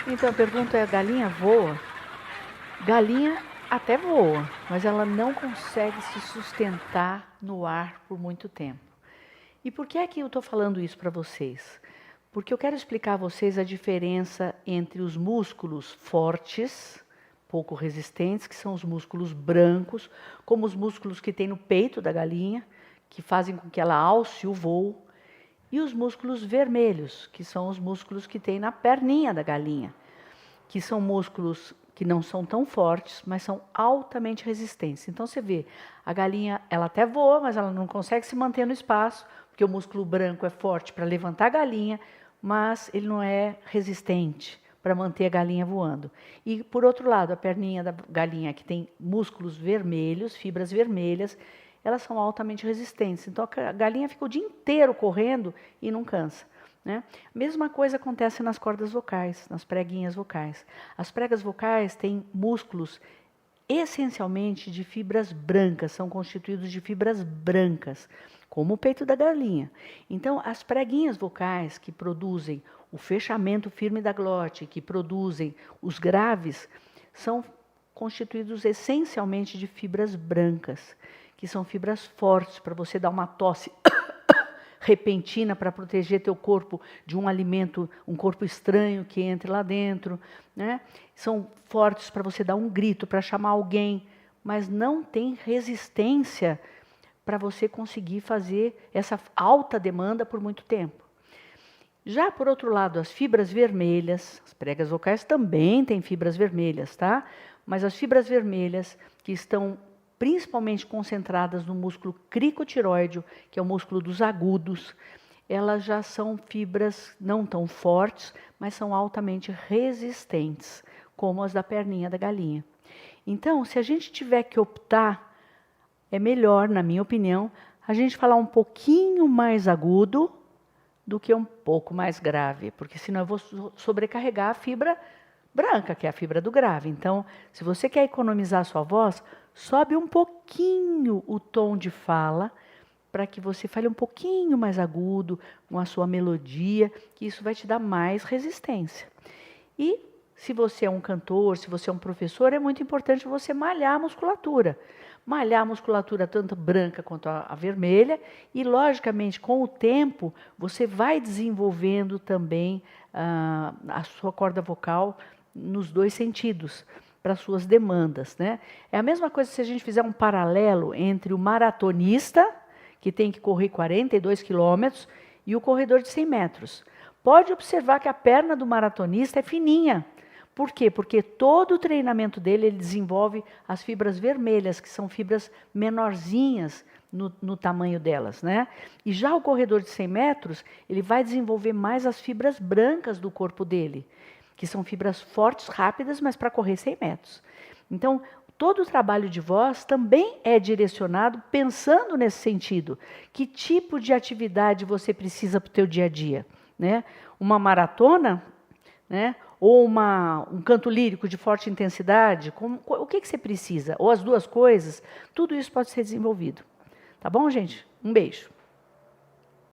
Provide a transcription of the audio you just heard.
Então a pergunta é: galinha voa? Galinha até voa, mas ela não consegue se sustentar no ar por muito tempo. E por que é que eu estou falando isso para vocês? Porque eu quero explicar a vocês a diferença entre os músculos fortes, pouco resistentes, que são os músculos brancos, como os músculos que tem no peito da galinha, que fazem com que ela alce o voo, e os músculos vermelhos, que são os músculos que tem na perninha da galinha, que são músculos que não são tão fortes, mas são altamente resistentes. Então você vê, a galinha, ela até voa, mas ela não consegue se manter no espaço, porque o músculo branco é forte para levantar a galinha, mas ele não é resistente para manter a galinha voando. E, por outro lado, a perninha da galinha, que tem músculos vermelhos, fibras vermelhas, elas são altamente resistentes. Então, a galinha fica o dia inteiro correndo e não cansa, né? Mesma coisa acontece nas cordas vocais, nas preguinhas vocais. As pregas vocais têm músculos essencialmente de fibras brancas, são constituídos de fibras brancas, como o peito da galinha. Então, as preguinhas vocais que produzem o fechamento firme da glote, que produzem os graves, são constituídos essencialmente de fibras brancas, que são fibras fortes para você dar uma tosse repentina para proteger teu corpo de um alimento, um corpo estranho que entre lá dentro, né? São fortes para você dar um grito, para chamar alguém, mas não tem resistência para você conseguir fazer essa alta demanda por muito tempo. Já por outro lado, as fibras vermelhas, as pregas vocais também têm fibras vermelhas, tá? Mas as fibras vermelhas que estão principalmente concentradas no músculo cricotiroide, que é o músculo dos agudos, elas já são fibras não tão fortes, mas são altamente resistentes, como as da perninha da galinha. Então, se a gente tiver que optar, é melhor, na minha opinião, a gente falar um pouquinho mais agudo do que um pouco mais grave, porque senão eu vou sobrecarregar a fibra branca, que é a fibra do grave. Então, se você quer economizar a sua voz, sobe um pouquinho o tom de fala, para que você fale um pouquinho mais agudo, com a sua melodia, que isso vai te dar mais resistência. E se você é um cantor, se você é um professor, é muito importante você malhar a musculatura. Malhar a musculatura tanto branca quanto a vermelha, e logicamente com o tempo você vai desenvolvendo também a sua corda vocal nos dois sentidos, para as suas demandas, né? É a mesma coisa se a gente fizer um paralelo entre o maratonista, que tem que correr 42 quilômetros, e o corredor de 100 metros. Pode observar que a perna do maratonista é fininha. Por quê? Porque todo o treinamento dele, ele desenvolve as fibras vermelhas, que são fibras menorzinhas no tamanho delas, né? E já o corredor de 100 metros, ele vai desenvolver mais as fibras brancas do corpo dele, que são fibras fortes, rápidas, mas para correr 100 metros. Então, todo o trabalho de voz também é direcionado pensando nesse sentido. Que tipo de atividade você precisa para o teu dia a dia, né? Uma maratona, né? Ou um canto lírico de forte intensidade? O que você precisa? Ou as duas coisas? Tudo isso pode ser desenvolvido. Tá bom, gente? Um beijo.